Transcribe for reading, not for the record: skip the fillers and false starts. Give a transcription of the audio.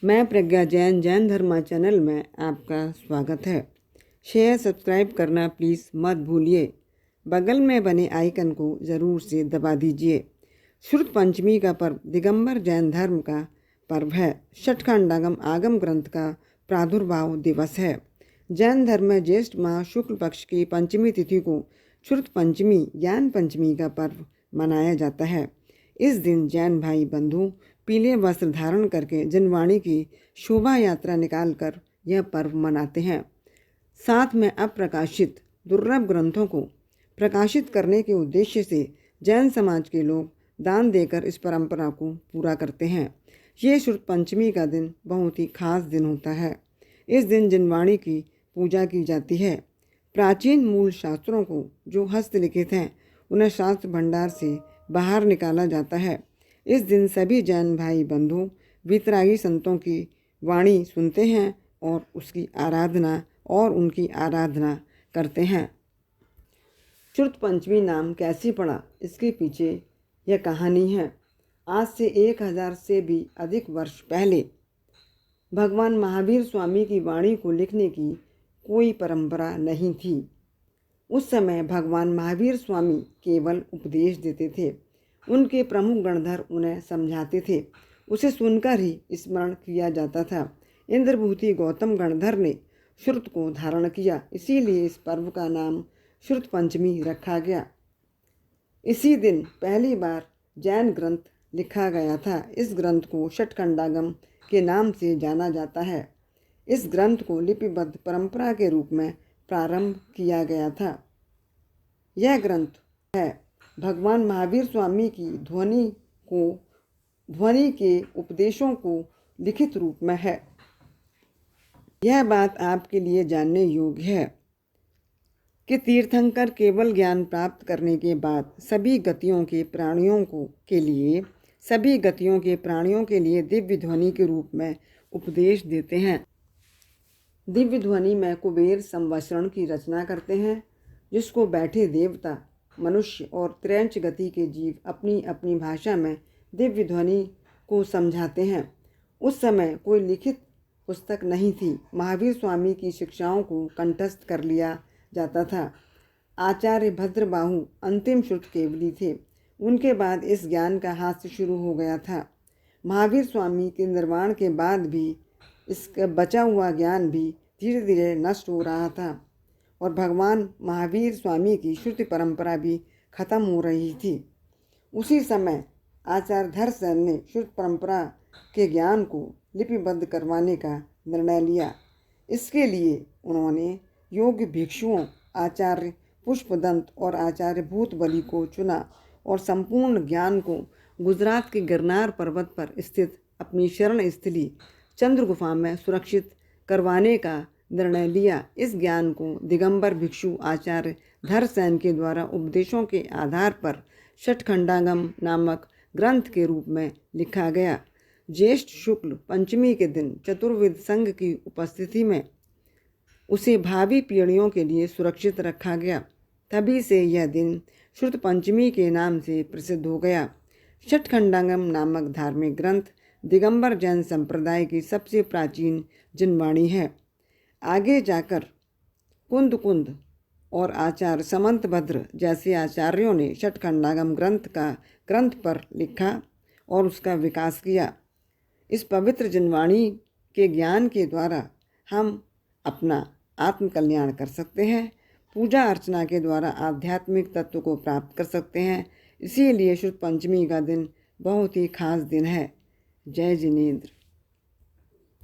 मैं प्रज्ञा जैन जैन धर्मा चैनल में आपका स्वागत है। शेयर सब्सक्राइब करना प्लीज़ मत भूलिए। बगल में बने आइकन को ज़रूर से दबा दीजिए। श्रुत पंचमी का पर्व दिगंबर जैन धर्म का पर्व है। षटखंडागम आगम ग्रंथ का प्रादुर्भाव दिवस है। जैन धर्म में ज्येष्ठ माह शुक्ल पक्ष की पंचमी तिथि को श्रुत पंचमी ज्ञान पंचमी का पर्व मनाया जाता है। इस दिन जैन भाई बंधु पीले वस्त्र धारण करके जनवाणी की शोभा यात्रा निकालकर यह पर्व मनाते हैं। साथ में अप्रकाशित दुर्लभ ग्रंथों को प्रकाशित करने के उद्देश्य से जैन समाज के लोग दान देकर इस परंपरा को पूरा करते हैं। ये श्रुत पंचमी का दिन बहुत ही खास दिन होता है। इस दिन जनवाणी की पूजा की जाती है। प्राचीन मूल शास्त्रों को जो हस्तलिखित हैं उन्हें शास्त्र भंडार से बाहर निकाला जाता है। इस दिन सभी जैन भाई बंधु वीतरागी संतों की वाणी सुनते हैं और उनकी आराधना करते हैं। श्रुत पंचमी नाम कैसे पड़ा, इसके पीछे यह कहानी है। आज से 1000 से भी अधिक वर्ष पहले भगवान महावीर स्वामी की वाणी को लिखने की कोई परंपरा नहीं थी। उस समय भगवान महावीर स्वामी केवल उपदेश देते थे। उनके प्रमुख गणधर उन्हें समझाते थे, उसे सुनकर ही स्मरण किया जाता था। इंद्रभूति गौतम गणधर ने श्रुत को धारण किया, इसीलिए इस पर्व का नाम श्रुत पंचमी रखा गया। इसी दिन पहली बार जैन ग्रंथ लिखा गया था। इस ग्रंथ को षटखंडागम के नाम से जाना जाता है। इस ग्रंथ को लिपिबद्ध परंपरा के रूप में प्रारंभ किया गया था। यह ग्रंथ है भगवान महावीर स्वामी की ध्वनि के उपदेशों को लिखित रूप में है। यह बात आपके लिए जानने योग्य है कि तीर्थंकर केवल ज्ञान प्राप्त करने के बाद सभी गतियों के प्राणियों के लिए दिव्य ध्वनि के रूप में उपदेश देते हैं। दिव्य ध्वनि में कुबेर संवत्सरण की रचना करते हैं, जिसको बैठे देवता, मनुष्य और त्रैंच गति के जीव अपनी अपनी भाषा में दिव्य ध्वनि को समझाते हैं। उस समय कोई लिखित पुस्तक नहीं थी। महावीर स्वामी की शिक्षाओं को कंठस्थ कर लिया जाता था। आचार्य भद्रबाहु अंतिम श्रुत केवली थे। उनके बाद इस ज्ञान का हास्य शुरू हो गया था। महावीर स्वामी के निर्वाण के बाद भी इसका बचा हुआ ज्ञान भी धीरे धीरे नष्ट हो रहा था और भगवान महावीर स्वामी की श्रुति परंपरा भी खत्म हो रही थी। उसी समय आचार्य धरसेन ने श्रुति परंपरा के ज्ञान को लिपिबद्ध करवाने का निर्णय लिया। इसके लिए उन्होंने योग्य भिक्षुओं आचार्य पुष्पदंत और आचार्य भूतबली को चुना और संपूर्ण ज्ञान को गुजरात के गिरनार पर्वत पर स्थित अपनी शरण स्थली चंद्रगुफा में सुरक्षित करवाने का निर्णय लिया। इस ज्ञान को दिगंबर भिक्षु आचार्य धरसेन के द्वारा उपदेशों के आधार पर षटखंडागम नामक ग्रंथ के रूप में लिखा गया। ज्येष्ठ शुक्ल पंचमी के दिन चतुर्वेद संघ की उपस्थिति में उसे भावी पीढ़ियों के लिए सुरक्षित रखा गया। तभी से यह दिन श्रुत पंचमी के नाम से प्रसिद्ध हो गया। षटखंडागम नामक धार्मिक ग्रंथ दिगंबर जैन संप्रदाय की सबसे प्राचीन जनवाणी है। आगे जाकर कुंद और आचार्य समंतभद्र जैसे आचार्यों ने षटखंडागम ग्रंथ पर लिखा और उसका विकास किया। इस पवित्र जनवाणी के ज्ञान के द्वारा हम अपना आत्मकल्याण कर सकते हैं। पूजा अर्चना के द्वारा आध्यात्मिक तत्व को प्राप्त कर सकते हैं। इसीलिए श्रुत पंचमी का दिन बहुत ही खास दिन है। जय जिनेंद्र।